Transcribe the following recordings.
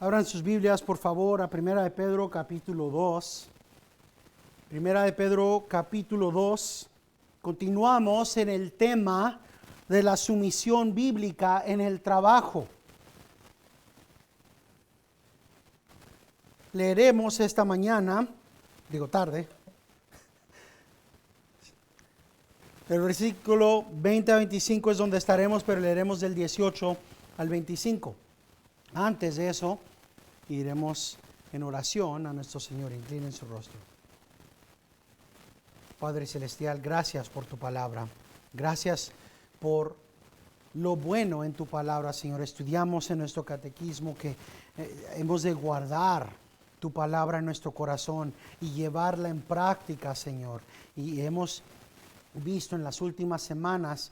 Abran sus Biblias, por favor, a Primera de Pedro, capítulo 2. Primera de Pedro, capítulo 2. Continuamos en el tema de la sumisión bíblica en el trabajo. Leeremos esta mañana, tarde, el versículo 20 a 25 es donde estaremos, pero leeremos del 18 al 25. Antes de eso, iremos en oración a nuestro Señor. Inclinen su rostro. Padre Celestial, gracias por tu palabra. Gracias por lo bueno en tu palabra, Señor. Estudiamos en nuestro catequismo que hemos de guardar tu palabra en nuestro corazón y llevarla en práctica, Señor. Y hemos visto en las últimas semanas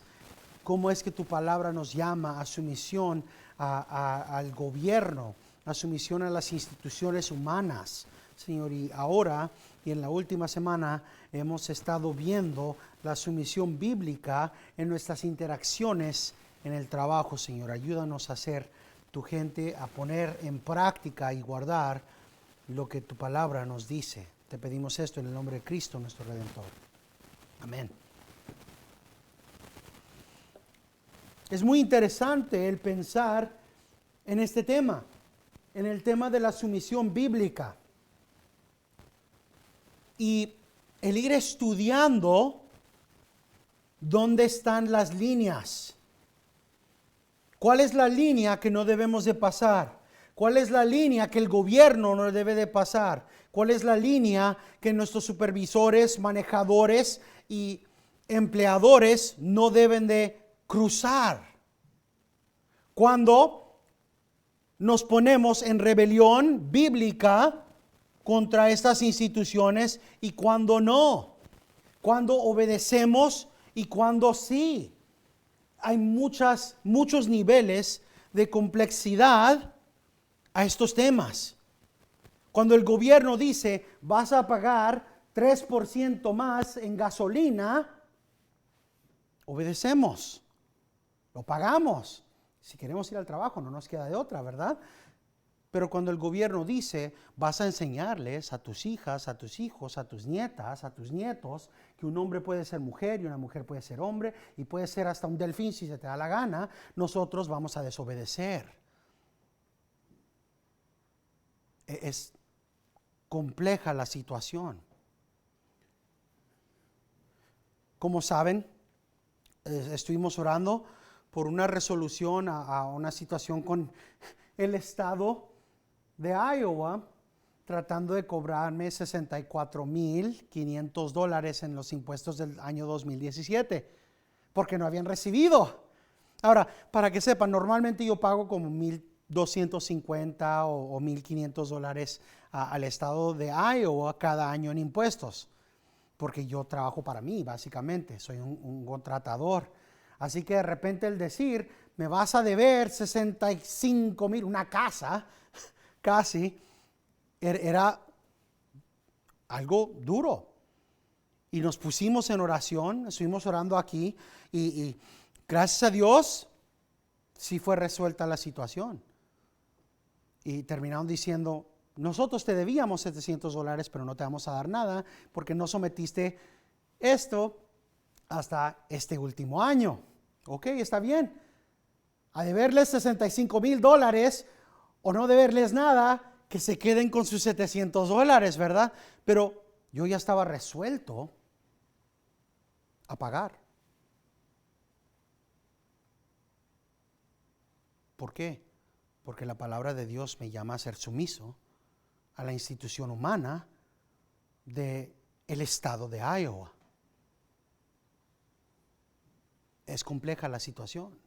cómo es que tu palabra nos llama a sumisión al gobierno, a sumisión a las instituciones humanas, Señor. Y ahora, y en la última semana, hemos estado viendo la sumisión bíblica en nuestras interacciones en el trabajo, Señor. Ayúdanos a ser tu gente, a poner en práctica y guardar lo que tu palabra nos dice. Te pedimos esto en el nombre de Cristo, nuestro Redentor. Amén. Es muy interesante el pensar en este tema, en el tema de la sumisión bíblica. Y el ir estudiando dónde están las líneas. ¿Cuál es la línea que no debemos de pasar? ¿Cuál es la línea que el gobierno no debe de pasar? ¿Cuál es la línea que nuestros supervisores, manejadores y empleadores no deben de cruzar? Cuando nos ponemos en rebelión bíblica contra estas instituciones y cuando no, cuando obedecemos y cuando sí. Hay muchos niveles de complejidad a estos temas. Cuando el gobierno dice vas a pagar 3% más en gasolina, obedecemos, lo pagamos. Si queremos ir al trabajo no nos queda de otra, ¿verdad? Pero cuando el gobierno dice, vas a enseñarles a tus hijas, a tus hijos, a tus nietas, a tus nietos, que un hombre puede ser mujer y una mujer puede ser hombre y puede ser hasta un delfín si se te da la gana, nosotros vamos a desobedecer. Es compleja la situación. Como saben, estuvimos orando por una resolución a una situación con el estado de Iowa, tratando de cobrarme $64,500 en los impuestos del año 2017, porque no habían recibido. Ahora, para que sepan, normalmente yo pago como $1,250 o $1,500 al estado de Iowa cada año en impuestos, porque yo trabajo para mí, básicamente, soy un contratador. Así que de repente el decir, me vas a deber 65,000, una casa, casi, era algo duro. Y nos pusimos en oración, estuvimos orando aquí y gracias a Dios sí fue resuelta la situación. Y terminaron diciendo, nosotros te debíamos $700, pero no te vamos a dar nada porque no sometiste esto hasta este último año. Ok, está bien. A deberles $65,000 o no deberles nada, que se queden con sus $700, ¿verdad? Pero yo ya estaba resuelto a pagar. ¿Por qué? Porque la palabra de Dios me llama a ser sumiso a la institución humana del estado de Iowa. Es compleja la situación.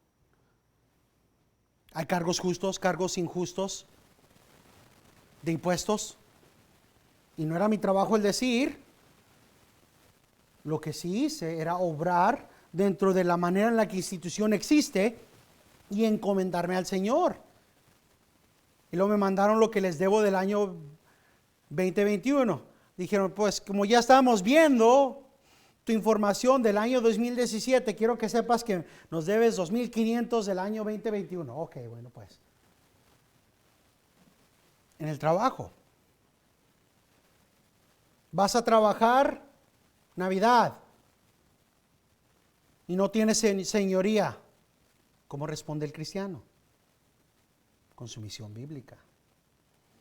Hay cargos justos, cargos injustos de impuestos. Y no era mi trabajo el decir. Lo que sí hice era obrar dentro de la manera en la que la institución existe y encomendarme al Señor. Y luego me mandaron lo que les debo del año 2021. Dijeron, pues como ya estábamos viendo tu información del año 2017, quiero que sepas que nos debes $2,500 del año 2021. Ok, bueno pues. en el trabajo. Vas a trabajar Navidad y no tienes señoría. ¿Cómo responde el cristiano? Con sumisión bíblica.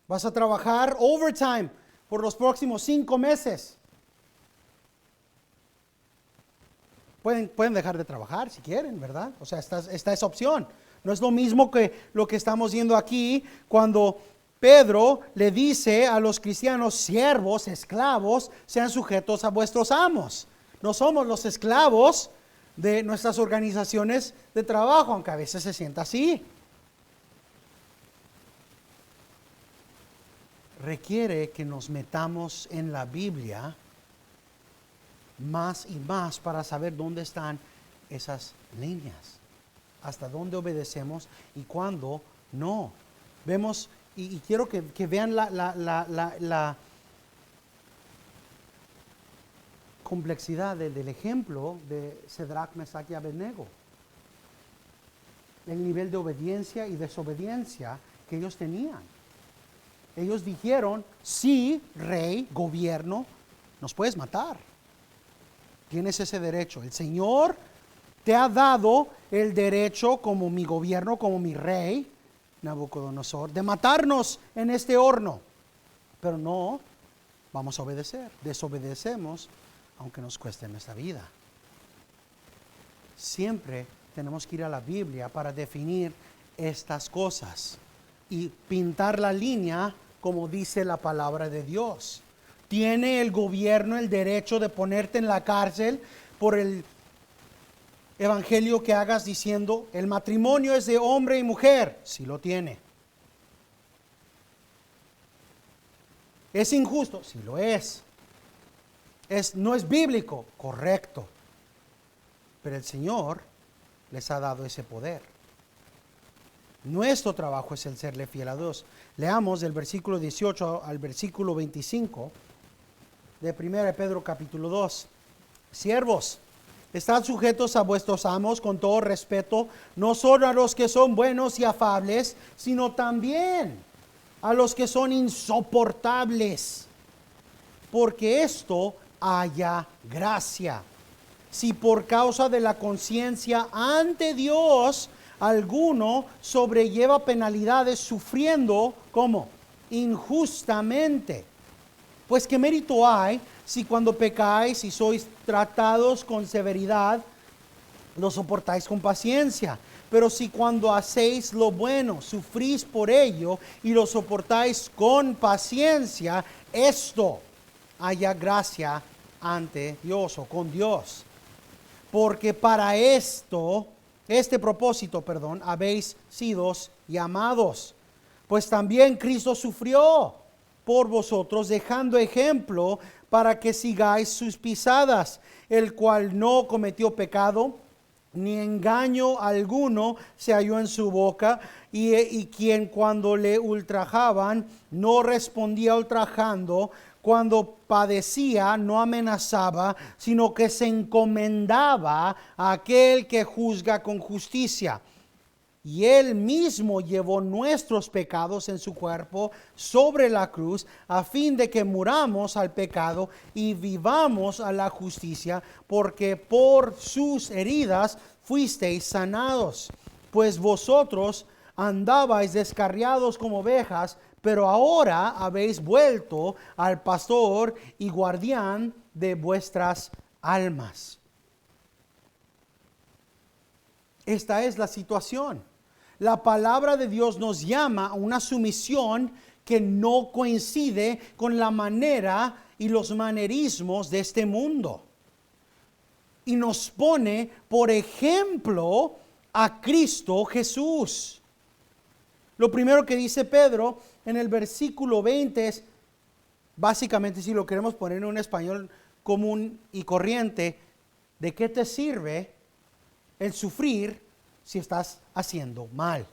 Vas a trabajar overtime por los próximos 5 meses. Pueden dejar de trabajar si quieren, ¿verdad? O sea, está esa opción. No es lo mismo que lo que estamos viendo aquí cuando Pedro le dice a los cristianos, siervos, esclavos, sean sujetos a vuestros amos. No somos los esclavos de nuestras organizaciones de trabajo, aunque a veces se sienta así. Requiere que nos metamos en la Biblia más y más para saber dónde están esas líneas, hasta dónde obedecemos y cuándo no. Vemos, y quiero que vean la complejidad del ejemplo de Sadrach, Mesach y Abednego. El nivel de obediencia y desobediencia que ellos tenían. Ellos dijeron, sí, rey, gobierno, nos puedes matar. Tienes ese derecho. El Señor te ha dado el derecho como mi gobierno, como mi rey, Nabucodonosor, de matarnos en este horno. Pero no vamos a obedecer. Desobedecemos, aunque nos cueste nuestra vida. Siempre tenemos que ir a la Biblia para definir estas cosas y pintar la línea como dice la palabra de Dios. ¿Tiene el gobierno el derecho de ponerte en la cárcel por el evangelio que hagas diciendo el matrimonio es de hombre y mujer? Sí lo tiene. ¿Es injusto? Sí lo es. ¿No es bíblico? Correcto. Pero el Señor les ha dado ese poder. Nuestro trabajo es el serle fiel a Dios. Leamos del versículo 18 al versículo 25 de 1 Pedro capítulo 2. Siervos, estad sujetos a vuestros amos con todo respeto, no solo a los que son buenos y afables, sino también a los que son insoportables, porque esto haya gracia. Si por causa de la conciencia ante Dios alguno sobrelleva penalidades sufriendo, ¿cómo? Injustamente. Pues qué mérito hay si cuando pecáis y sois tratados con severidad, lo soportáis con paciencia. Pero si cuando hacéis lo bueno, sufrís por ello y lo soportáis con paciencia, esto haya gracia ante Dios o con Dios. Porque para este propósito, habéis sido llamados. Pues también Cristo sufrió por vosotros, dejando ejemplo para que sigáis sus pisadas, el cual no cometió pecado, ni engaño alguno se halló en su boca, y quien cuando le ultrajaban no respondía ultrajando, cuando padecía no amenazaba, sino que se encomendaba a aquel que juzga con justicia. Y él mismo llevó nuestros pecados en su cuerpo sobre la cruz, a fin de que muramos al pecado y vivamos a la justicia, porque por sus heridas fuisteis sanados. Pues vosotros andabais descarriados como ovejas, pero ahora habéis vuelto al pastor y guardián de vuestras almas. Esta es la situación. La palabra de Dios nos llama a una sumisión que no coincide con la manera y los manerismos de este mundo. Y nos pone, por ejemplo, a Cristo Jesús. Lo primero que dice Pedro en el versículo 20 es, básicamente, si lo queremos poner en un español común y corriente, ¿de qué te sirve el sufrir si estás haciendo mal?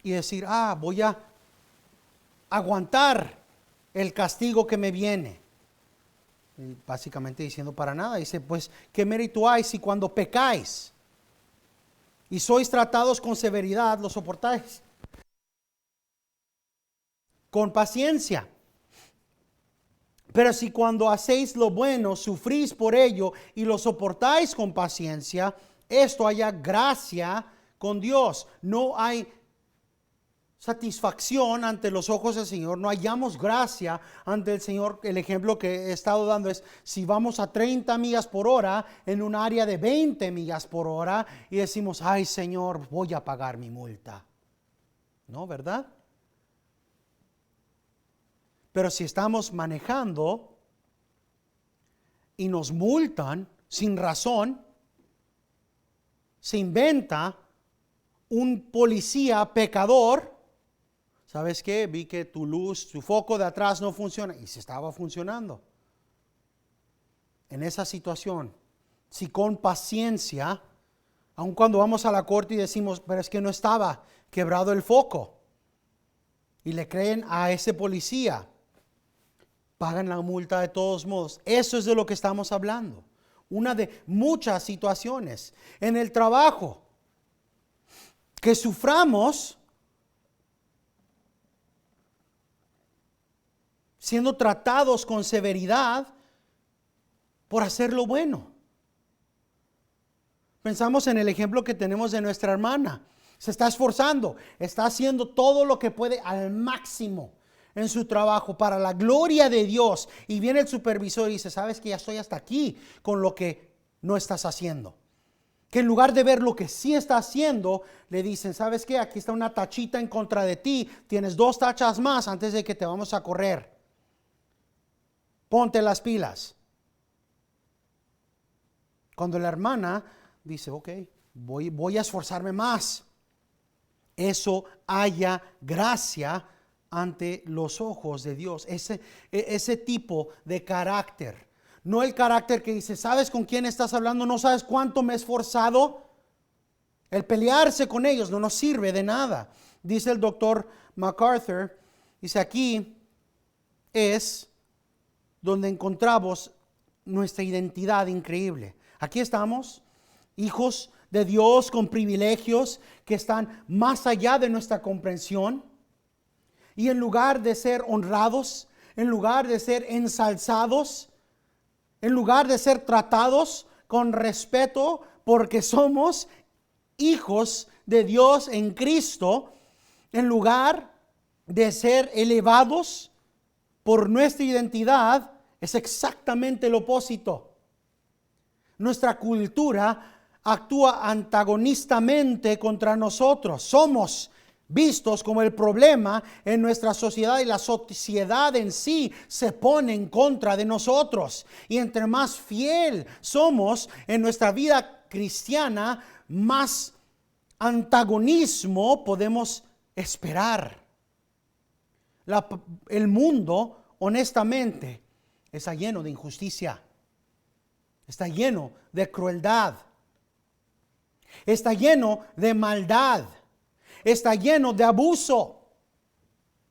Y decir, voy a aguantar el castigo que me viene. Y básicamente diciendo para nada. Dice, pues, ¿qué mérito hay si cuando pecáis y sois tratados con severidad, lo soportáis con paciencia. Pero si cuando hacéis lo bueno, sufrís por ello y lo soportáis con paciencia, esto haya gracia con Dios. No hay satisfacción ante los ojos del Señor, no hallamos gracia ante el Señor. El ejemplo que he estado dando es si vamos a 30 millas por hora en un área de 20 millas por hora y decimos, ay Señor, voy a pagar mi multa. ¿No, verdad? Pero si estamos manejando y nos multan sin razón, se inventa un policía pecador. ¿Sabes qué? Vi que tu luz, tu foco de atrás no funciona. Y se estaba funcionando. En esa situación, si con paciencia, aun cuando vamos a la corte y decimos, pero es que no estaba quebrado el foco, y le creen a ese policía, pagan la multa de todos modos. Eso es de lo que estamos hablando. Una de muchas situaciones. En el trabajo, que suframos siendo tratados con severidad por hacer lo bueno. Pensamos en el ejemplo que tenemos de nuestra hermana. Se está esforzando, está haciendo todo lo que puede al máximo en su trabajo para la gloria de Dios. Y viene el supervisor y dice, sabes que ya estoy hasta aquí con lo que no estás haciendo. Que en lugar de ver lo que sí está haciendo, le dicen, sabes qué, aquí está una tachita en contra de ti, tienes 2 tachas más antes de que te vamos a correr. Ponte las pilas. Cuando la hermana dice, ok, voy a esforzarme más. Eso haya gracia ante los ojos de Dios. Ese tipo de carácter. No el carácter que dice, ¿sabes con quién estás hablando? ¿No sabes cuánto me he esforzado? El pelearse con ellos no nos sirve de nada. Dice el doctor MacArthur, dice aquí es donde encontramos nuestra identidad increíble. Aquí estamos, hijos de Dios con privilegios que están más allá de nuestra comprensión. Y en lugar de ser honrados, en lugar de ser ensalzados, en lugar de ser tratados con respeto porque somos hijos de Dios en Cristo, en lugar de ser elevados por nuestra identidad, es exactamente lo opuesto. Nuestra cultura actúa antagonistamente contra nosotros. Somos vistos como el problema en nuestra sociedad y la sociedad en sí se pone en contra de nosotros. Y entre más fiel somos en nuestra vida cristiana, más antagonismo podemos esperar. El mundo, honestamente, está lleno de injusticia. Está lleno de crueldad. Está lleno de maldad. Está lleno de abuso.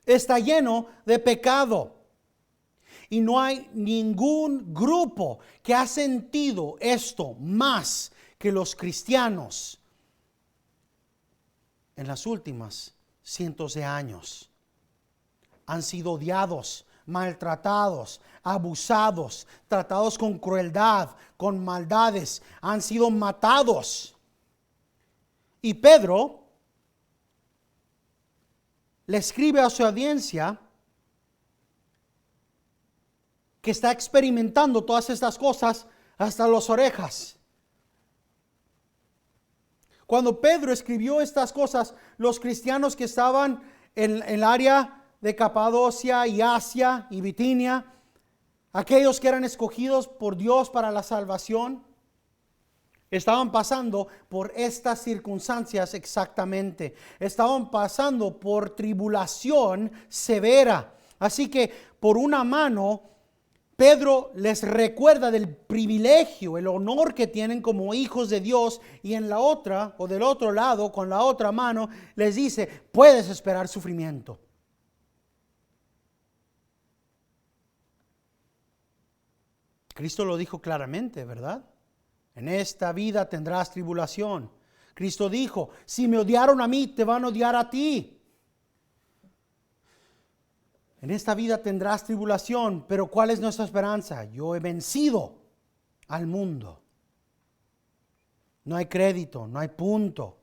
Está lleno de pecado. Y no hay ningún grupo que ha sentido esto más que los cristianos en las últimas cientos de años. Han sido odiados, maltratados, abusados, tratados con crueldad, con maldades, han sido matados. Y Pedro le escribe a su audiencia que está experimentando todas estas cosas hasta las orejas. Cuando Pedro escribió estas cosas, los cristianos que estaban en el área de Capadocia y Asia y Bitinia, aquellos que eran escogidos por Dios para la salvación, estaban pasando por estas circunstancias exactamente. Estaban pasando por tribulación severa. Así que por una mano, Pedro les recuerda del privilegio, el honor que tienen como hijos de Dios, y en la otra, o del otro lado, con la otra mano, les dice, puedes esperar sufrimiento. Cristo lo dijo claramente, ¿verdad? En esta vida tendrás tribulación. Cristo dijo, si me odiaron a mí, te van a odiar a ti. En esta vida tendrás tribulación, pero ¿cuál es nuestra esperanza? Yo he vencido al mundo. No hay crédito, no hay punto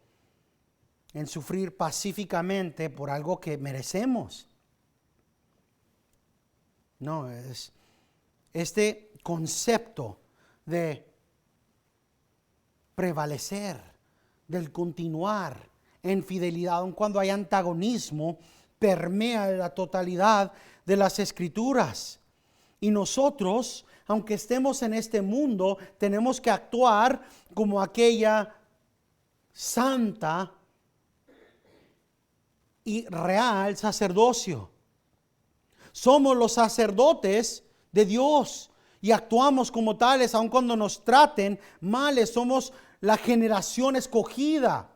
en sufrir pacíficamente por algo que merecemos. No, es este concepto de prevalecer, del continuar en fidelidad, aun cuando hay antagonismo, permea la totalidad de las Escrituras. Y nosotros, aunque estemos en este mundo, tenemos que actuar como aquella santa y real sacerdocio. Somos los sacerdotes de Dios y actuamos como tales, aun cuando nos traten males. Somos la generación escogida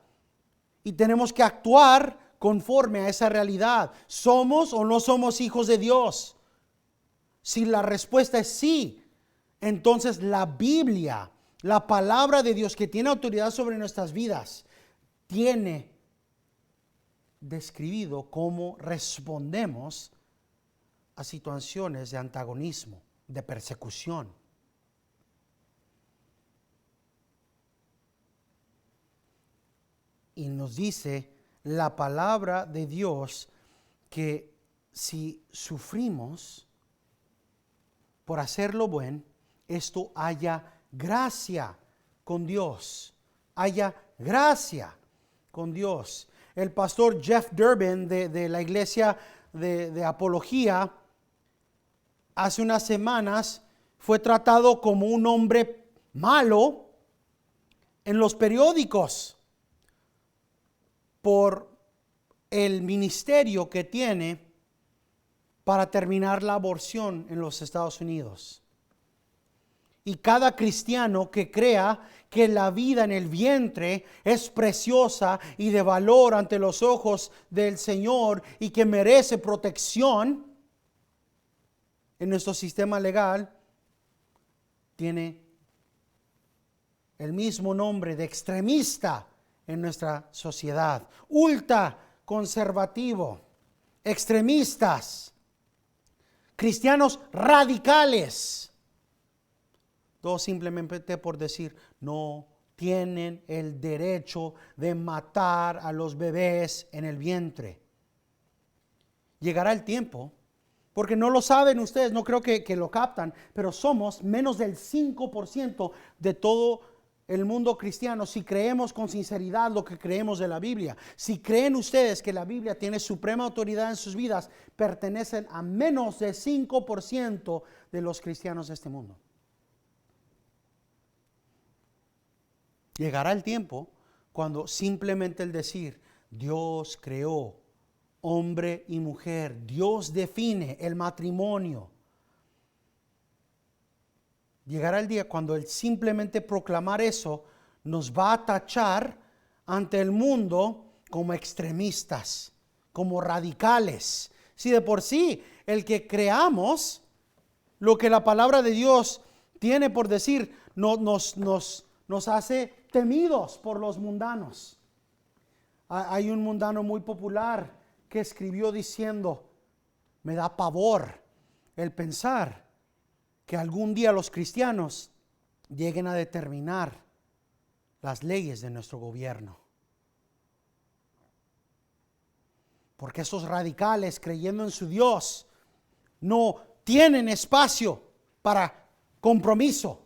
y tenemos que actuar conforme a esa realidad. ¿Somos o no somos hijos de Dios? Si la respuesta es sí, entonces la Biblia, la palabra de Dios que tiene autoridad sobre nuestras vidas, tiene describido cómo respondemos a situaciones de antagonismo, de persecución. Y nos dice la palabra de Dios que si sufrimos por hacer lo bueno, esto haya gracia con Dios. Haya gracia con Dios. El pastor Jeff Durbin de la iglesia de Apología, hace unas semanas fue tratado como un hombre malo en los periódicos por el ministerio que tiene para terminar la aborción en los Estados Unidos. Y cada cristiano que crea que la vida en el vientre es preciosa y de valor ante los ojos del Señor y que merece protección en nuestro sistema legal, tiene el mismo nombre de extremista en nuestra sociedad. Ultra conservativo, extremistas, cristianos radicales. Todo simplemente por decir, no tienen el derecho de matar a los bebés en el vientre. Llegará el tiempo, porque no lo saben ustedes, no creo que lo captan, pero somos menos del 5% de todo el mundo cristiano si creemos con sinceridad lo que creemos de la Biblia. Si creen ustedes que la Biblia tiene suprema autoridad en sus vidas, pertenecen a menos del 5% de los cristianos de este mundo. Llegará el tiempo cuando simplemente el decir, Dios creó hombre y mujer, Dios define el matrimonio. Llegará el día cuando el simplemente proclamar eso nos va a tachar ante el mundo como extremistas, como radicales. Si de por sí el que creamos lo que la palabra de Dios tiene por decir nos hace temidos por los mundanos. Hay un mundano muy popular que escribió diciendo, me da pavor el pensar que algún día los cristianos lleguen a determinar las leyes de nuestro gobierno. Porque esos radicales, creyendo en su Dios, no tienen espacio para compromiso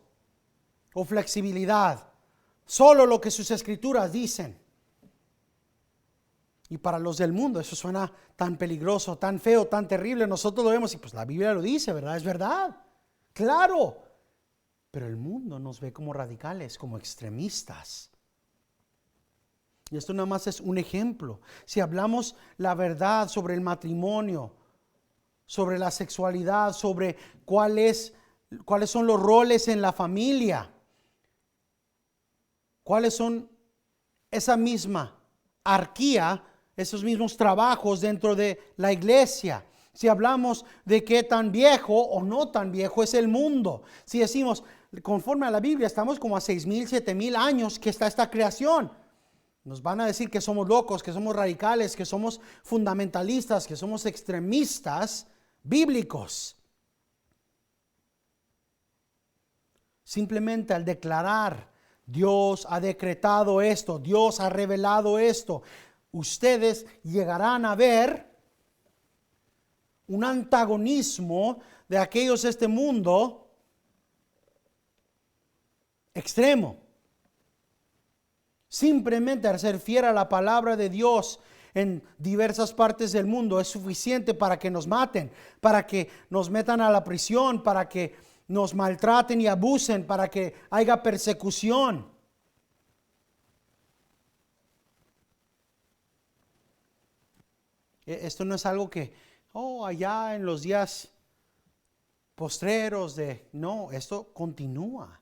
o flexibilidad. Solo lo que sus escrituras dicen. Y para los del mundo eso suena tan peligroso, tan feo, tan terrible. Nosotros lo vemos y pues la Biblia lo dice, ¿verdad? Es verdad. Claro. Pero el mundo nos ve como radicales, como extremistas. Y esto nada más es un ejemplo. Si hablamos la verdad sobre el matrimonio, sobre la sexualidad, sobre cuáles son los roles en la familia, cuáles son esa misma arquía, esos mismos trabajos dentro de la iglesia. Si hablamos de qué tan viejo o no tan viejo es el mundo. Si decimos, conforme a la Biblia, estamos como a 6,000, 7,000 años que está esta creación. Nos van a decir que somos locos, que somos radicales, que somos fundamentalistas, que somos extremistas. bíblicos. Simplemente al declarar, Dios ha decretado esto, Dios ha revelado esto, ustedes llegarán a ver un antagonismo de aquellos de este mundo extremo. Simplemente al ser fiel a la palabra de Dios en diversas partes del mundo es suficiente para que nos maten, para que nos metan a la prisión, para que nos maltraten y abusen, para que haya persecución. Esto no es algo que, allá en los días postreros no, esto continúa.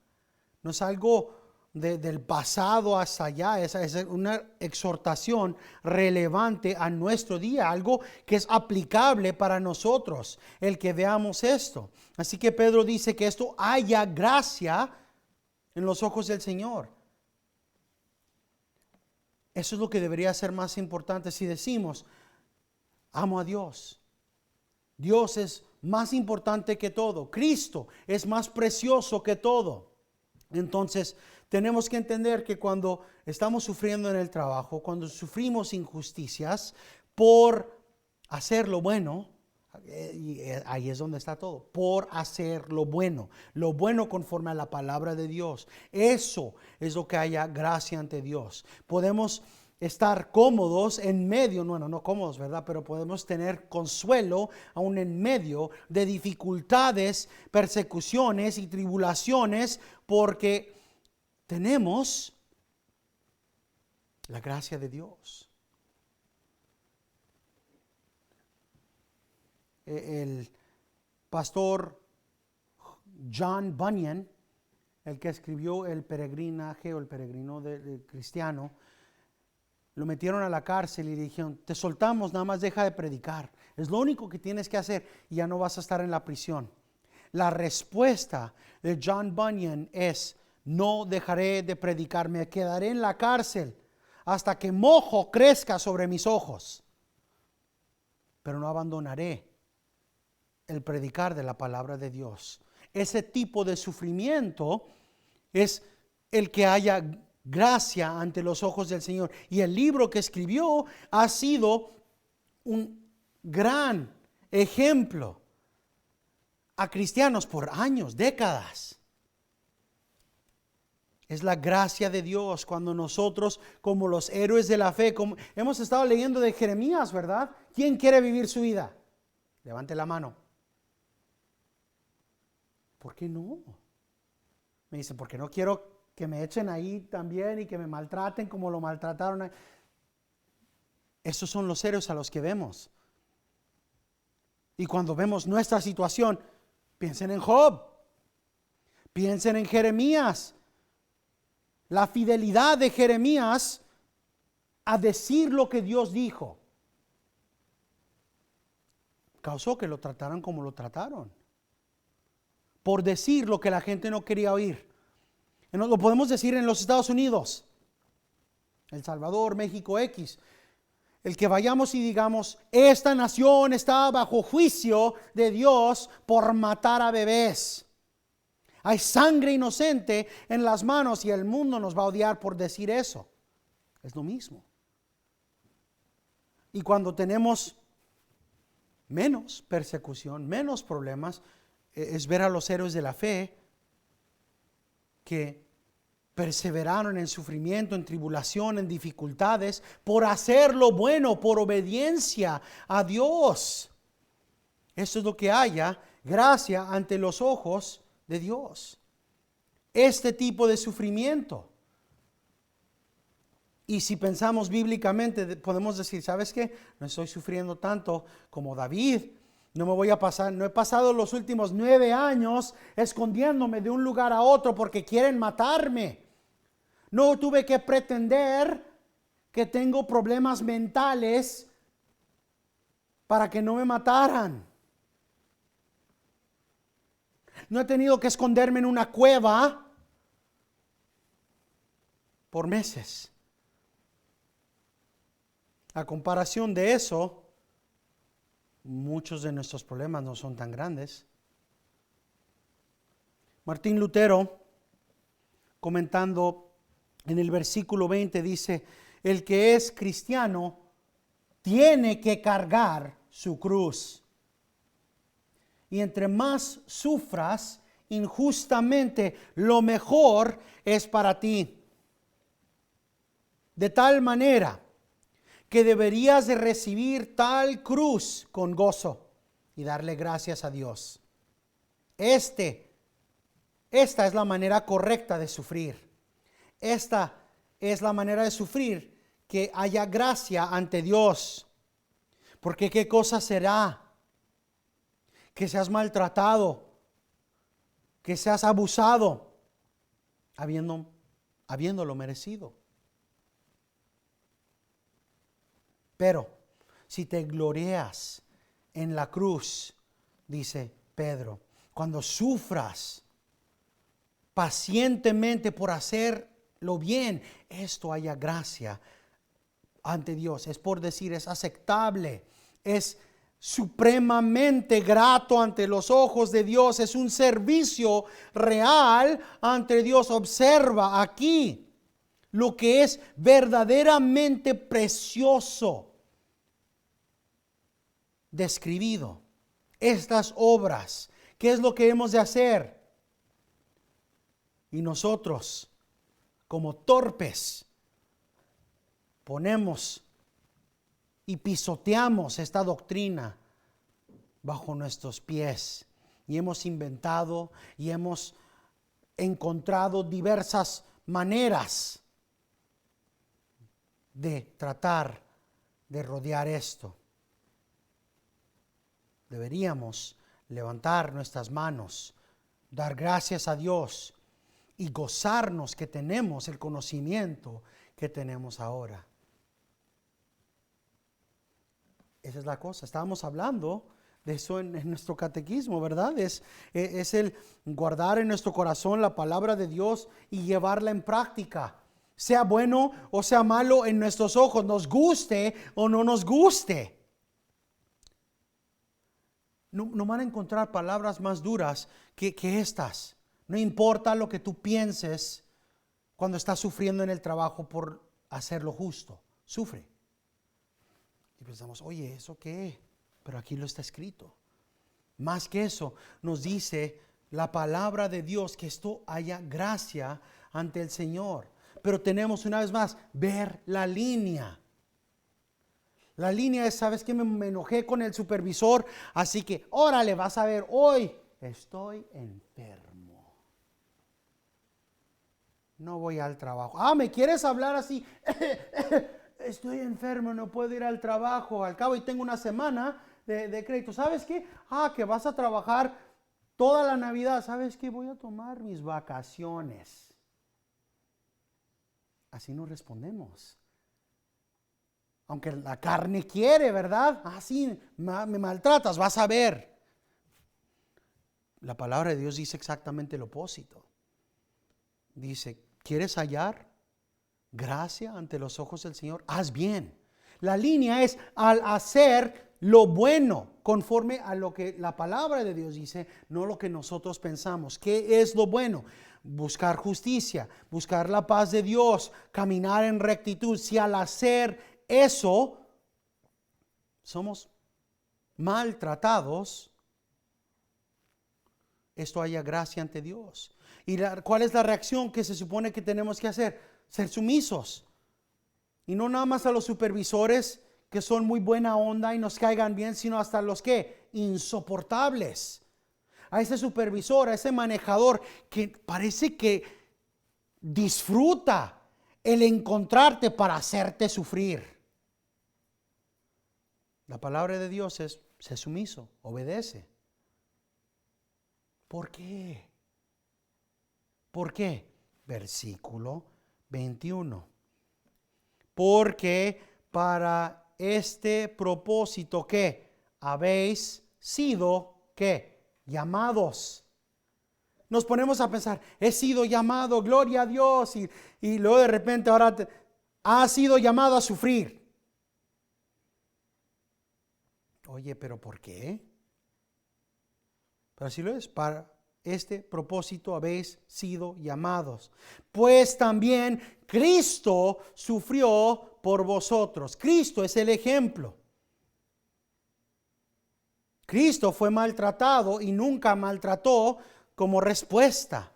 No es algo del pasado hasta allá, es una exhortación relevante a nuestro día, algo que es aplicable para nosotros, el que veamos esto. Así que Pedro dice que esto haya gracia en los ojos del Señor. Eso es lo que debería ser más importante si decimos, amo a Dios. Dios es más importante que todo. Cristo es más precioso que todo. Entonces, tenemos que entender que cuando estamos sufriendo en el trabajo, cuando sufrimos injusticias por hacer lo bueno, y ahí es donde está todo, por hacer lo bueno conforme a la palabra de Dios. Eso es lo que haya gracia ante Dios. Podemos estar cómodos en medio, no cómodos, ¿verdad? Pero podemos tener consuelo aún en medio de dificultades, persecuciones y tribulaciones, porque tenemos la gracia de Dios. El pastor John Bunyan, el que escribió el peregrinaje o el peregrino del cristiano, lo metieron a la cárcel y le dijeron, te soltamos, nada más deja de predicar. Es lo único que tienes que hacer y ya no vas a estar en la prisión. La respuesta de John Bunyan es, no dejaré de predicar, me quedaré en la cárcel hasta que mojo crezca sobre mis ojos. Pero no abandonaré el predicar de la palabra de Dios. Ese tipo de sufrimiento es el que haya gracia ante los ojos del Señor. Y el libro que escribió ha sido un gran ejemplo a cristianos por años, décadas. Es la gracia de Dios cuando nosotros, como los héroes de la fe, como hemos estado leyendo de Jeremías, ¿verdad? ¿Quién quiere vivir su vida? Levante la mano. ¿Por qué no? Me dicen, porque no quiero que me echen ahí también y que me maltraten como lo maltrataron. Esos son los héroes a los que vemos. Y cuando vemos nuestra situación, piensen en Job, piensen en Jeremías. La fidelidad de Jeremías a decir lo que Dios dijo causó que lo trataran como lo trataron, por decir lo que la gente no quería oír. Lo podemos decir en los Estados Unidos, El Salvador, México, X. El que vayamos y digamos, esta nación está bajo juicio de Dios por matar a bebés. Hay sangre inocente en las manos y el mundo nos va a odiar por decir eso. Es lo mismo. Y cuando tenemos menos persecución, menos problemas, es ver a los héroes de la fe que perseveraron en sufrimiento, en tribulación, en dificultades, por hacer lo bueno, por obediencia a Dios. Eso es lo que haya gracia ante los ojos de Dios. Este tipo de sufrimiento. Y si pensamos bíblicamente, podemos decir, ¿sabes qué? No estoy sufriendo tanto como David. No he pasado los últimos 9 años escondiéndome de un lugar a otro porque quieren matarme. No tuve que pretender que tengo problemas mentales para que no me mataran. No he tenido que esconderme en una cueva por meses. A comparación de eso, muchos de nuestros problemas no son tan grandes. Martín Lutero, comentando en el versículo 20, dice: el que es cristiano tiene que cargar su cruz. Y entre más sufras injustamente, lo mejor es para ti. De tal manera que deberías de recibir tal cruz con gozo y darle gracias a Dios. Esta es la manera correcta de sufrir. Esta es la manera de sufrir que haya gracia ante Dios. Porque ¿qué cosa será? Que seas maltratado, que seas abusado, habiéndolo merecido. Pero si te glorias en la cruz, dice Pedro, cuando sufras pacientemente por hacerlo bien, esto haya gracia ante Dios. Es por decir, es aceptable, es supremamente grato ante los ojos de Dios, es un servicio real ante Dios. Observa aquí lo que es verdaderamente precioso describido. Estas obras, ¿qué es lo que hemos de hacer? Y nosotros, como torpes, ponemos y pisoteamos esta doctrina bajo nuestros pies. Y hemos inventado y hemos encontrado diversas maneras de tratar de rodear esto. Deberíamos levantar nuestras manos, dar gracias a Dios y gozarnos que tenemos el conocimiento que tenemos ahora. Esa es la cosa. Estábamos hablando de eso en nuestro catequismo, ¿verdad? Es el guardar en nuestro corazón la palabra de Dios y llevarla en práctica. Sea bueno o sea malo en nuestros ojos, nos guste o no nos guste. No van a encontrar palabras más duras que estas. No importa lo que tú pienses cuando estás sufriendo en el trabajo por hacer lo justo. Sufre. Y pensamos, oye, ¿eso qué? Pero aquí lo está escrito. Más que eso, nos dice la palabra de Dios que esto haya gracia ante el Señor. Pero tenemos una vez más, ver la línea. La línea es, ¿sabes qué? Me enojé con el supervisor, así que, órale, vas a ver, hoy estoy enfermo. No voy al trabajo. ¿Me quieres hablar así? Estoy enfermo, no puedo ir al trabajo. Al cabo y tengo una semana de crédito. ¿Sabes qué? Que vas a trabajar toda la Navidad. ¿Sabes qué? Voy a tomar mis vacaciones. Así no respondemos. Aunque la carne quiere, ¿verdad? Así me maltratas, vas a ver. La palabra de Dios dice exactamente lo opuesto. Dice, ¿quieres hallar gracia ante los ojos del Señor? Haz bien. La línea es al hacer lo bueno, conforme a lo que la palabra de Dios dice, no lo que nosotros pensamos. ¿Qué es lo bueno? Buscar justicia, buscar la paz de Dios, caminar en rectitud. Si al hacer eso somos maltratados, esto haya gracia ante Dios. ¿Y cuál es la reacción que se supone que tenemos que hacer? Ser sumisos. Y no nada más a los supervisores que son muy buena onda y nos caigan bien, sino hasta los que insoportables. A ese supervisor, a ese manejador que parece que disfruta el encontrarte para hacerte sufrir. La palabra de Dios es, sé sumiso, obedece. ¿Por qué? ¿Por qué? Versículo 21. Porque para este propósito que habéis sido, ¿qué? Llamados. Nos ponemos a pensar, he sido llamado, gloria a Dios, y luego de repente ahora ha sido llamado a sufrir. Oye, pero ¿por qué? Pero así lo es, para este propósito habéis sido llamados. Pues también Cristo sufrió por vosotros. Cristo es el ejemplo. Cristo fue maltratado y nunca maltrató como respuesta.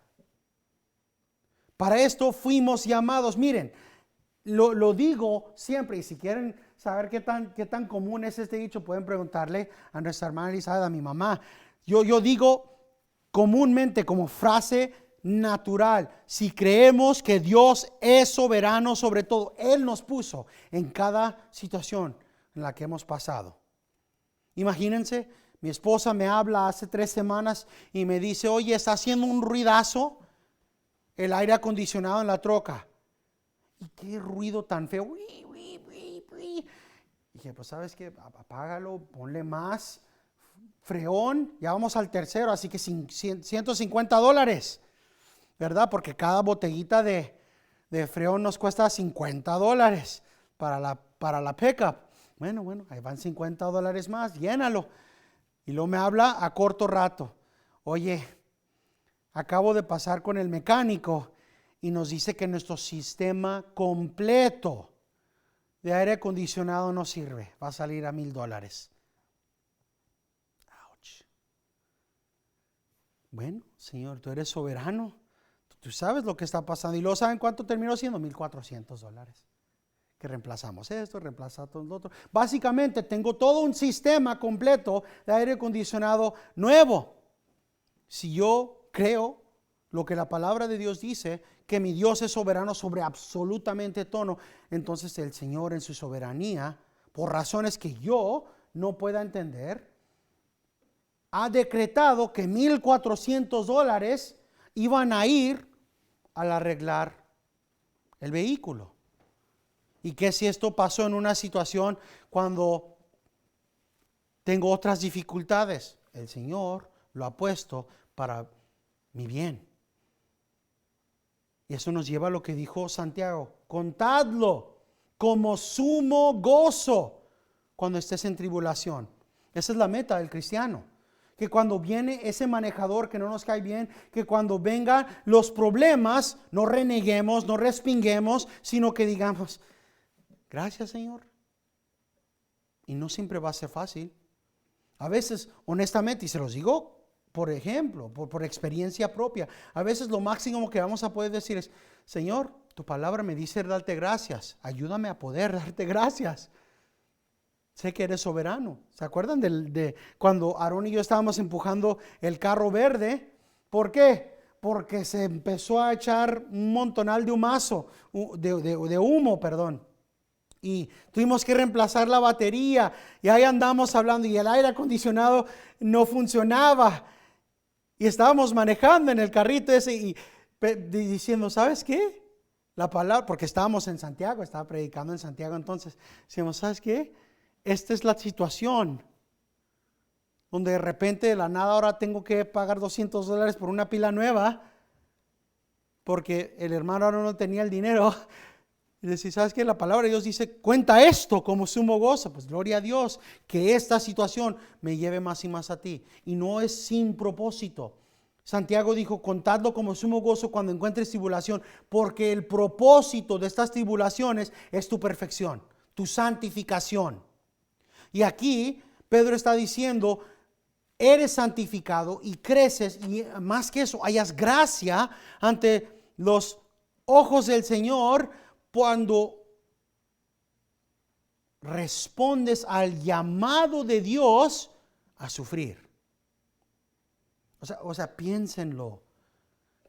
Para esto fuimos llamados. Miren, lo digo siempre, y si quieren saber qué tan común es este dicho, pueden preguntarle a nuestra hermana Elizabeth, a mi mamá. Yo digo comúnmente como frase natural, si creemos que Dios es soberano sobre todo, Él nos puso en cada situación en la que hemos pasado. Imagínense, mi esposa me habla hace 3 semanas y me dice, oye, está haciendo un ruidazo el aire acondicionado en la troca. ¿Y qué ruido tan feo? Y dije, pues sabes qué, apágalo, ponle más freón, ya vamos al tercero, así que $150, ¿verdad? Porque cada botellita de freón nos cuesta $50 para la pickup. Bueno, ahí van $50 más, llénalo. Y luego me habla a corto rato, oye, acabo de pasar con el mecánico y nos dice que nuestro sistema completo de aire acondicionado no sirve, va a salir a $1,000. Ouch. Bueno, Señor, tú eres soberano, tú sabes lo que está pasando. Y luego, ¿saben cuánto terminó siendo? $1,400. Que reemplazamos esto, reemplazamos lo otro. Básicamente tengo todo un sistema completo de aire acondicionado nuevo. Si yo creo lo que la palabra de Dios dice, que mi Dios es soberano sobre absolutamente todo, entonces el Señor en su soberanía, por razones que yo no pueda entender, ha decretado que $1,400 iban a ir al arreglar el vehículo. Y que si esto pasó en una situación cuando tengo otras dificultades, el Señor lo ha puesto para mi bien. Y eso nos lleva a lo que dijo Santiago: contadlo como sumo gozo cuando estés en tribulación. Esa es la meta del cristiano. Que cuando viene ese manejador que no nos cae bien, que cuando vengan los problemas, no reneguemos, no respinguemos, sino que digamos, gracias, Señor. Y no siempre va a ser fácil. A veces, honestamente, y se los digo por ejemplo, por experiencia propia, a veces lo máximo que vamos a poder decir es, Señor, tu palabra me dice darte gracias, ayúdame a poder darte gracias. Sé que eres soberano. ¿Se acuerdan de cuando Aarón y yo estábamos empujando el carro verde? ¿Por qué? Porque se empezó a echar un montonal de humo, perdón. Y tuvimos que reemplazar la batería y ahí andamos hablando y el aire acondicionado no funcionaba y estábamos manejando en el carrito ese y diciendo, ¿sabes qué? La palabra, porque estábamos en Santiago, estaba predicando en Santiago, entonces decíamos, ¿sabes qué? Esta es la situación donde de repente de la nada ahora tengo que pagar $200 por una pila nueva porque el hermano ahora no tenía el dinero. Y decir, ¿sabes qué? La palabra de Dios dice, cuenta esto como sumo gozo. Pues gloria a Dios que esta situación me lleve más y más a ti. Y no es sin propósito. Santiago dijo, contadlo como sumo gozo cuando encuentres tribulación, porque el propósito de estas tribulaciones es tu perfección, tu santificación. Y aquí Pedro está diciendo, eres santificado y creces, y más que eso, hayas gracia ante los ojos del Señor cuando respondes al llamado de Dios a sufrir. O sea, piénsenlo.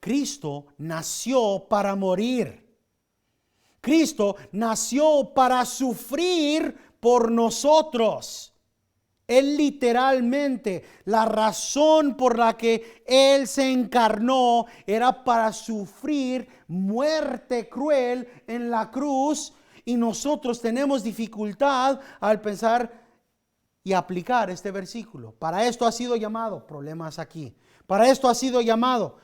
Cristo nació para morir. Cristo nació para sufrir por nosotros. Él literalmente, la razón por la que Él se encarnó era para sufrir muerte cruel en la cruz, y nosotros tenemos dificultad al pensar y aplicar este versículo. Para esto ha sido llamado, problemas aquí. Para esto ha sido llamado,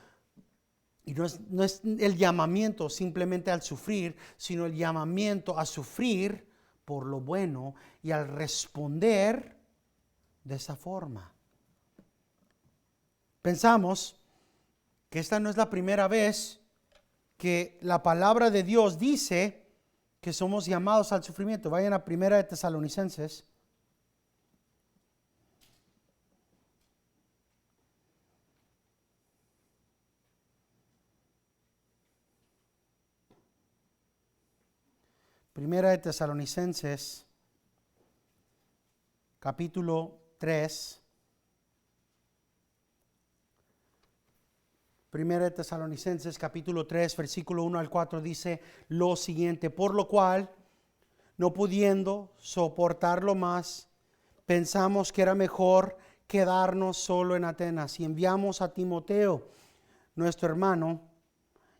y no es el llamamiento simplemente al sufrir, sino el llamamiento a sufrir por lo bueno y al responder de esa forma. Pensamos que esta no es la primera vez que la palabra de Dios dice que somos llamados al sufrimiento. Vayan a 1 de Tesalonicenses. Primera de Tesalonicenses, capítulo 3. Primera de Tesalonicenses, capítulo 3, versículo 1 al 4 dice lo siguiente: por lo cual, no pudiendo soportarlo más, pensamos que era mejor quedarnos solo en Atenas y enviamos a Timoteo, nuestro hermano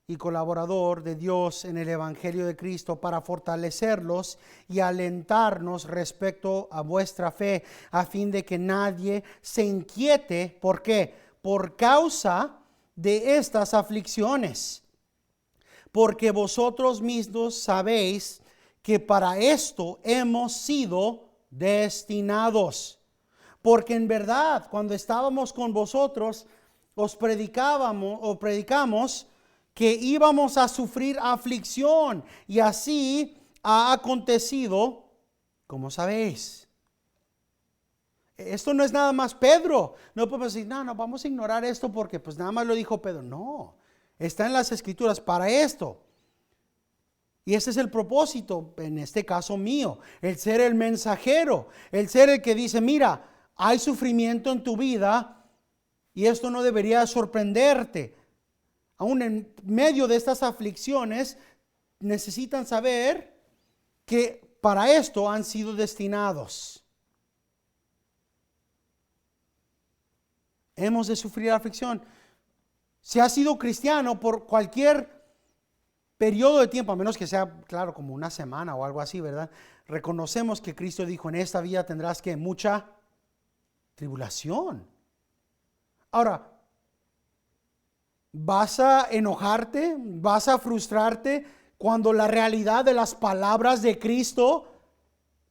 y colaborador de Dios en el Evangelio de Cristo, para fortalecerlos y alentarnos respecto a vuestra fe, a fin de que nadie se inquiete. ¿Por qué? Por causa de estas aflicciones, porque vosotros mismos sabéis que para esto hemos sido destinados. Porque en verdad, cuando estábamos con vosotros, os predicamos que íbamos a sufrir aflicción, y así ha acontecido, como sabéis. Esto no es nada más Pedro. No podemos decir, no, vamos a ignorar esto porque pues nada más lo dijo Pedro. No, está en las Escrituras para esto. Y ese es el propósito, en este caso mío, el ser el mensajero, el ser el que dice, mira, hay sufrimiento en tu vida y esto no debería sorprenderte. Aún en medio de estas aflicciones, necesitan saber que para esto han sido destinados. Hemos de sufrir aflicción. Si has sido cristiano por cualquier periodo de tiempo, a menos que sea, claro, como una semana o algo así, ¿verdad? Reconocemos que Cristo dijo, en esta vida tendrás que mucha tribulación. Ahora, ¿vas a enojarte? ¿Vas a frustrarte cuando la realidad de las palabras de Cristo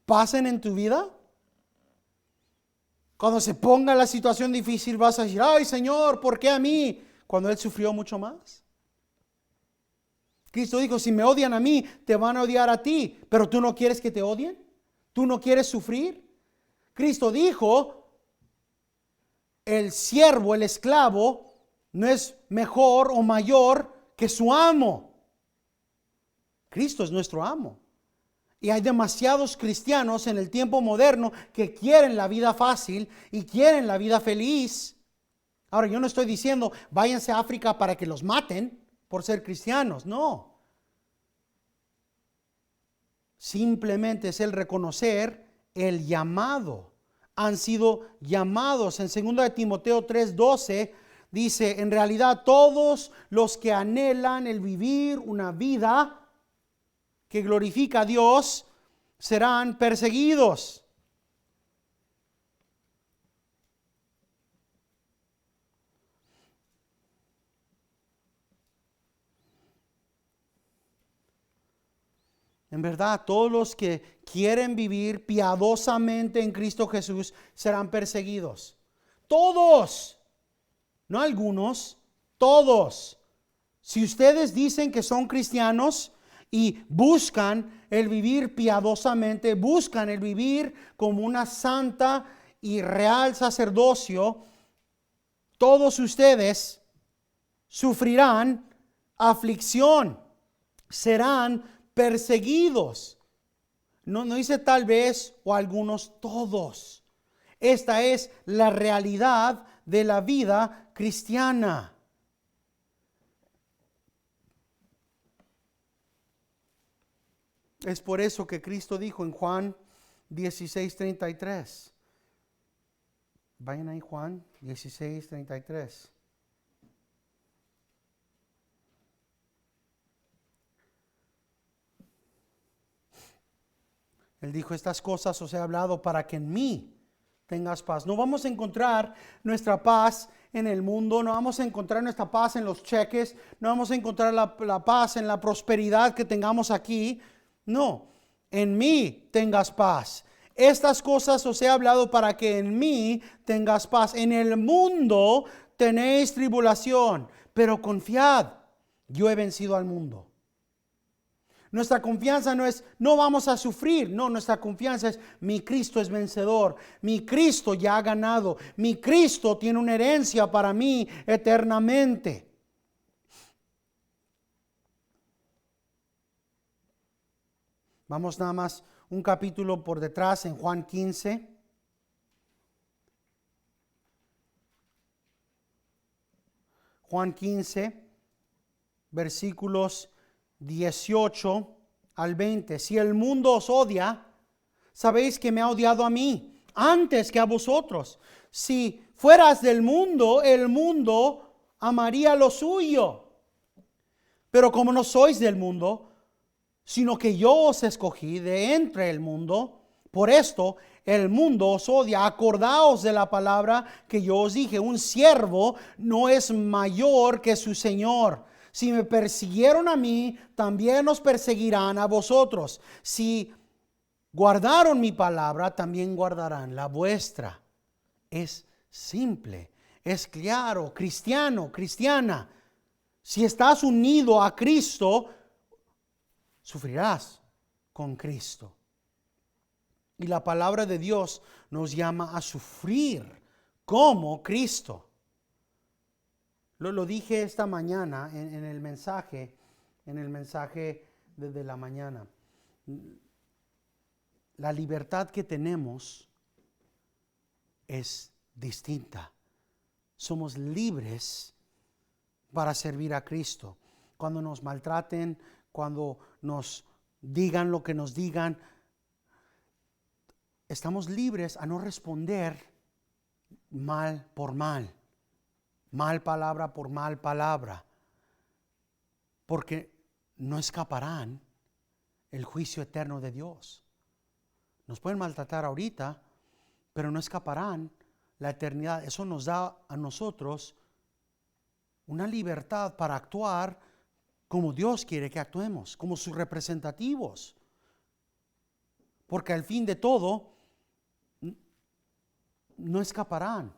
pasen en tu vida? Cuando se ponga la situación difícil, vas a decir, ay Señor, ¿por qué a mí? Cuando Él sufrió mucho más. Cristo dijo, si me odian a mí, te van a odiar a ti. Pero tú no quieres que te odien. ¿Tú no quieres sufrir? Cristo dijo, el siervo, el esclavo, no es mejor o mayor que su amo. Cristo es nuestro amo. Y hay demasiados cristianos en el tiempo moderno que quieren la vida fácil y quieren la vida feliz. Ahora, yo no estoy diciendo váyanse a África para que los maten por ser cristianos, no. Simplemente es el reconocer el llamado. Han sido llamados. En 2 de Timoteo 3:12 dice, en realidad todos los que anhelan el vivir una vida que glorifica a Dios serán perseguidos. En verdad, todos los que quieren vivir piadosamente en Cristo Jesús serán perseguidos. Todos, no algunos, todos. Si ustedes dicen que son cristianos y buscan el vivir piadosamente, buscan el vivir como una santa y real sacerdocio, todos ustedes sufrirán aflicción, serán perseguidos. No dice tal vez o algunos, todos. Esta es la realidad de la vida cristiana. Es por eso que Cristo dijo en Juan 16:33. Vayan ahí, Juan 16:33. Él dijo, estas cosas os he hablado para que en mí tengas paz. No vamos a encontrar nuestra paz en el mundo, no vamos a encontrar nuestra paz en los cheques, no vamos a encontrar la paz en la prosperidad que tengamos aquí. No, en mí tengas paz. Estas cosas os he hablado para que en mí tengas paz. En el mundo tenéis tribulación, pero confiad, yo he vencido al mundo. Nuestra confianza no es, no vamos a sufrir. No, nuestra confianza es, mi Cristo es vencedor. Mi Cristo ya ha ganado. Mi Cristo tiene una herencia para mí eternamente. Vamos nada más un capítulo por detrás en Juan 15. Juan 15, versículos 18 al 20. Si el mundo os odia, sabéis que me ha odiado a mí antes que a vosotros. Si fueras del mundo, el mundo amaría lo suyo. Pero como no sois del mundo, sino que yo os escogí de entre el mundo, por esto el mundo os odia. Acordaos de la palabra que yo os dije: un siervo no es mayor que su señor. Si me persiguieron a mí, también os perseguirán a vosotros. Si guardaron mi palabra, también guardarán la vuestra. Es simple, es claro. Cristiano, cristiana, si estás unido a Cristo, sufrirás con Cristo. Y la palabra de Dios nos llama a sufrir como Cristo. Lo dije esta mañana en el mensaje de la mañana. La libertad que tenemos es distinta. Somos libres para servir a Cristo. Cuando nos maltraten, cuando nos digan lo que nos digan, estamos libres a no responder mal por mal. Mal palabra por mal palabra, porque no escaparán el juicio eterno de Dios. Nos pueden maltratar ahorita, pero no escaparán la eternidad. Eso nos da a nosotros una libertad para actuar como Dios quiere que actuemos, como sus representativos. Porque al fin de todo, no escaparán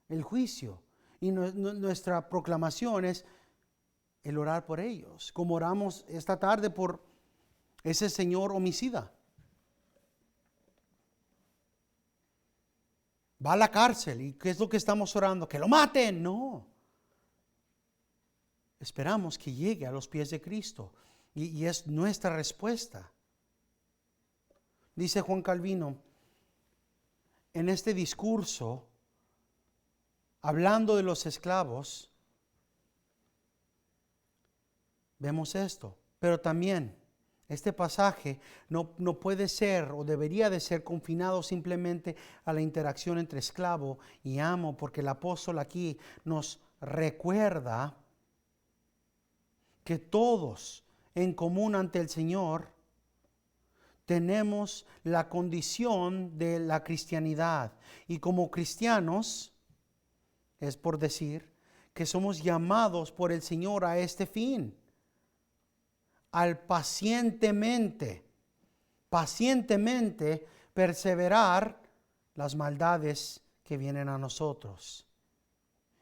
el juicio. Y nuestra proclamación es el orar por ellos, como oramos esta tarde por ese señor homicida. Va a la cárcel, ¿y qué es lo que estamos orando? ¡Que lo maten! No. Esperamos que llegue a los pies de Cristo, y es nuestra respuesta. Dice Juan Calvino, en este discurso, hablando de los esclavos, vemos esto. Pero también este pasaje no puede ser o debería de ser confinado simplemente a la interacción entre esclavo y amo, porque el apóstol aquí nos recuerda que todos en común ante el Señor tenemos la condición de la cristianidad. Y como cristianos, es por decir que somos llamados por el Señor a este fin, al pacientemente perseverar las maldades que vienen a nosotros.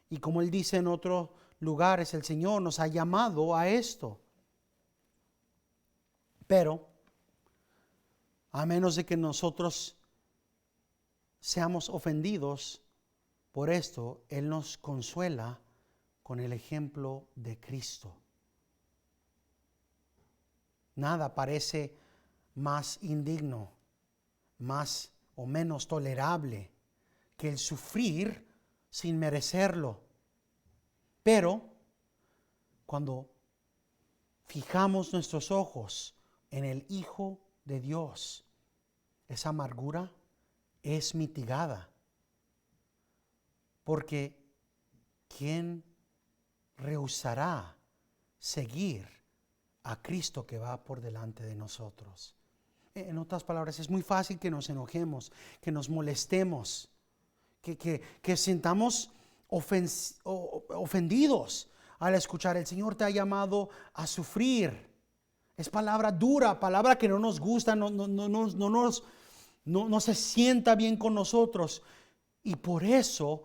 Y como Él dice en otros lugares, el Señor nos ha llamado a esto. Pero, a menos de que nosotros seamos ofendidos por esto, Él nos consuela con el ejemplo de Cristo. Nada parece más indigno, más o menos tolerable que el sufrir sin merecerlo. Pero cuando fijamos nuestros ojos en el Hijo de Dios, esa amargura es mitigada. Porque ¿quién rehusará seguir a Cristo que va por delante de nosotros? En otras palabras, es muy fácil que nos enojemos, que nos molestemos, que sintamos ofendidos al escuchar: el Señor te ha llamado a sufrir. Es palabra dura, palabra que no nos gusta, no nos no se sienta bien con nosotros. Y por eso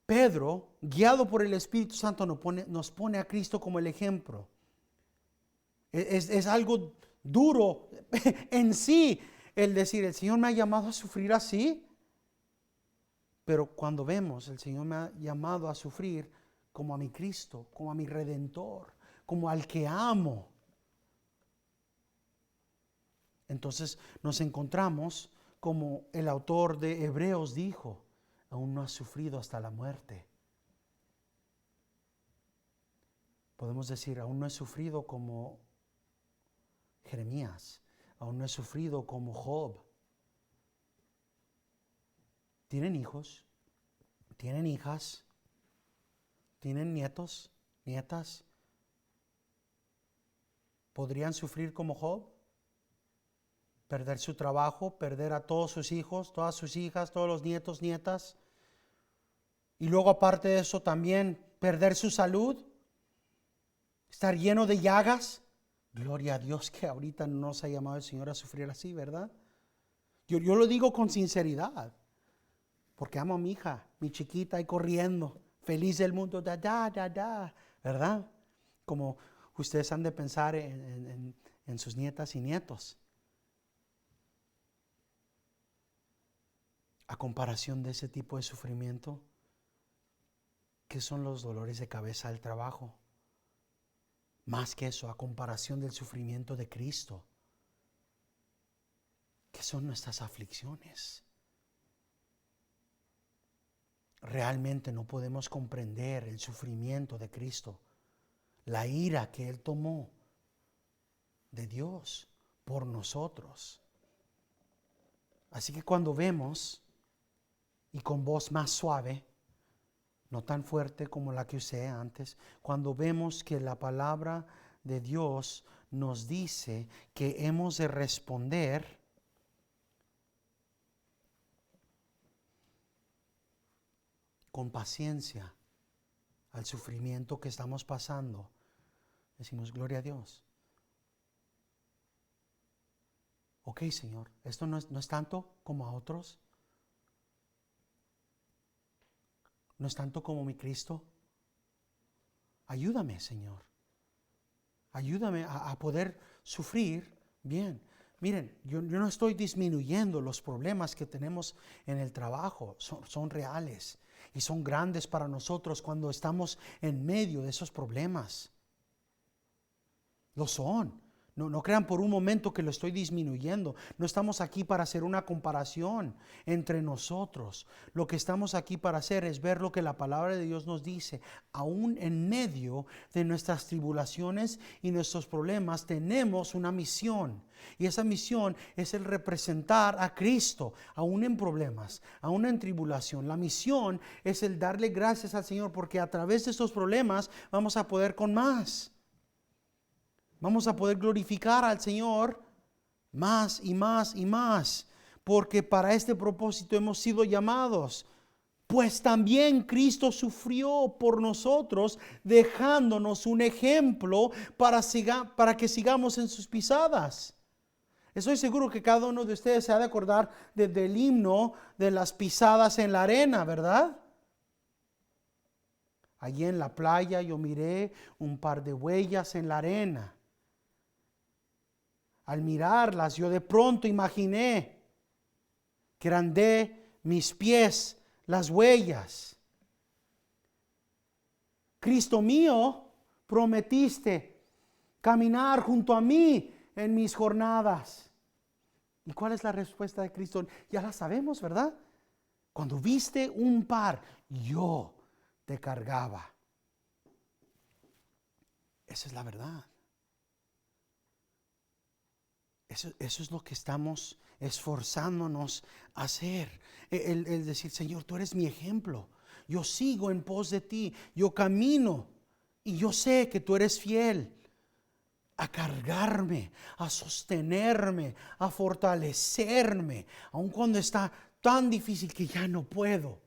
Pedro, guiado por el Espíritu Santo, nos pone a Cristo como el ejemplo. Es algo duro en sí el decir, el Señor me ha llamado a sufrir así. Pero cuando vemos, el Señor me ha llamado a sufrir como a mi Cristo, como a mi Redentor, como al que amo. Entonces nos encontramos como el autor de Hebreos dijo, aún no ha sufrido hasta la muerte. Podemos decir, aún no he sufrido como Jeremías, aún no he sufrido como Job. ¿Tienen hijos? ¿Tienen hijas? ¿Tienen nietos? ¿Nietas? ¿Podrían sufrir como Job? Perder su trabajo, perder a todos sus hijos, todas sus hijas, todos los nietos, nietas. Y luego aparte de eso también perder su salud, estar lleno de llagas. Gloria a Dios que ahorita no nos ha llamado el Señor a sufrir así, ¿verdad? Yo lo digo con sinceridad, porque amo a mi hija, mi chiquita, ahí corriendo, feliz del mundo, ¿verdad? Como ustedes han de pensar en sus nietas y nietos. A comparación de ese tipo de sufrimiento, ¿qué son los dolores de cabeza del trabajo? Más que eso, a comparación del sufrimiento de Cristo, ¿qué son nuestras aflicciones? Realmente no podemos comprender el sufrimiento de Cristo, la ira que Él tomó de Dios por nosotros. Así que cuando vemos, y con voz más suave, no tan fuerte como la que usé antes, cuando vemos que la palabra de Dios nos dice que hemos de responder con paciencia al sufrimiento que estamos pasando, decimos, gloria a Dios. Ok, Señor, esto no es tanto como a otros. No es tanto como mi Cristo. Ayúdame, Señor. Ayúdame a poder sufrir bien. Miren, yo no estoy disminuyendo los problemas que tenemos en el trabajo. Son reales y son grandes para nosotros cuando estamos en medio de esos problemas. Lo son. No crean por un momento que lo estoy disminuyendo. No estamos aquí para hacer una comparación entre nosotros. Lo que estamos aquí para hacer es ver lo que la palabra de Dios nos dice. Aún en medio de nuestras tribulaciones y nuestros problemas tenemos una misión. Y esa misión es el representar a Cristo, aún en problemas, aún en tribulación. La misión es el darle gracias al Señor porque a través de estos problemas vamos a poder con más. Vamos a poder glorificar al Señor más y más y más, porque para este propósito hemos sido llamados. Pues también Cristo sufrió por nosotros, dejándonos un ejemplo para que sigamos en sus pisadas. Estoy seguro que cada uno de ustedes se ha de acordar del himno de las pisadas en la arena, ¿verdad? Allí en la playa yo miré un par de huellas en la arena. Al mirarlas, yo de pronto imaginé que eran de mis pies las huellas. Cristo mío, prometiste caminar junto a mí en mis jornadas. ¿Y cuál es la respuesta de Cristo? Ya la sabemos, ¿verdad? Cuando viste un par, yo te cargaba. Esa es la verdad. Eso es lo que estamos esforzándonos a hacer. El decir, Señor, tú eres mi ejemplo. Yo sigo en pos de ti. Yo camino y yo sé que tú eres fiel a cargarme, a sostenerme, a fortalecerme, aun cuando está tan difícil que ya no puedo.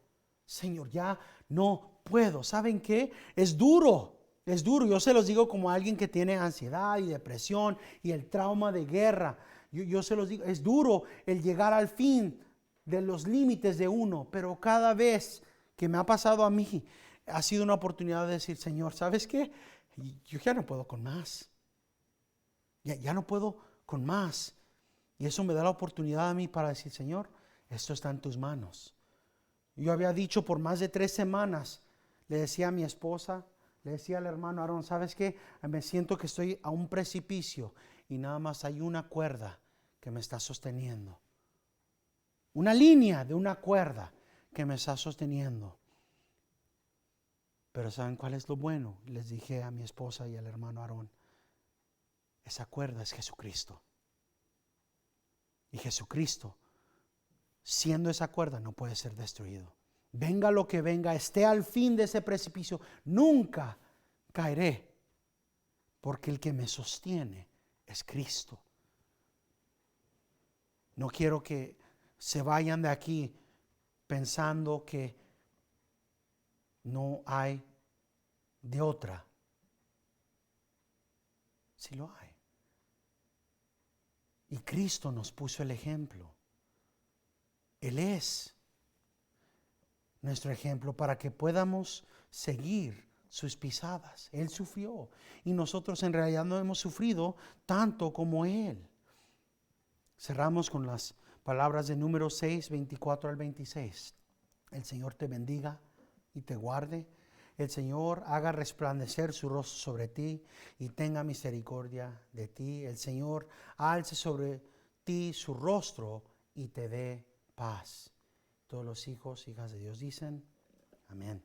Señor, ya no puedo. ¿Saben qué? Es duro. Es duro, yo se los digo como alguien que tiene ansiedad y depresión y el trauma de guerra. Yo se los digo, es duro el llegar al fin de los límites de uno, pero cada vez que me ha pasado a mí, ha sido una oportunidad de decir, Señor, ¿sabes qué? Yo ya no puedo con más. Ya no puedo con más. Y eso me da la oportunidad a mí para decir, Señor, esto está en tus manos. Yo había dicho por más de 3 semanas, le decía a mi esposa, le decía al hermano Aarón, ¿sabes qué? Me siento que estoy a un precipicio y nada más hay una cuerda que me está sosteniendo. Una línea de una cuerda que me está sosteniendo. Pero ¿saben cuál es lo bueno? Les dije a mi esposa y al hermano Aarón, esa cuerda es Jesucristo. Y Jesucristo, siendo esa cuerda, no puede ser destruido. Venga lo que venga, esté al fin de ese precipicio, nunca caeré, porque el que me sostiene es Cristo. No quiero que se vayan de aquí pensando que no hay de otra. Sí lo hay. Y Cristo nos puso el ejemplo. Él es nuestro ejemplo para que podamos seguir sus pisadas. Él sufrió y nosotros en realidad no hemos sufrido tanto como Él. Cerramos con las palabras de Números 6, 24 al 26. El Señor te bendiga y te guarde. El Señor haga resplandecer su rostro sobre ti y tenga misericordia de ti. El Señor alce sobre ti su rostro y te dé paz. Todos los hijos, hijas de Dios dicen, amén.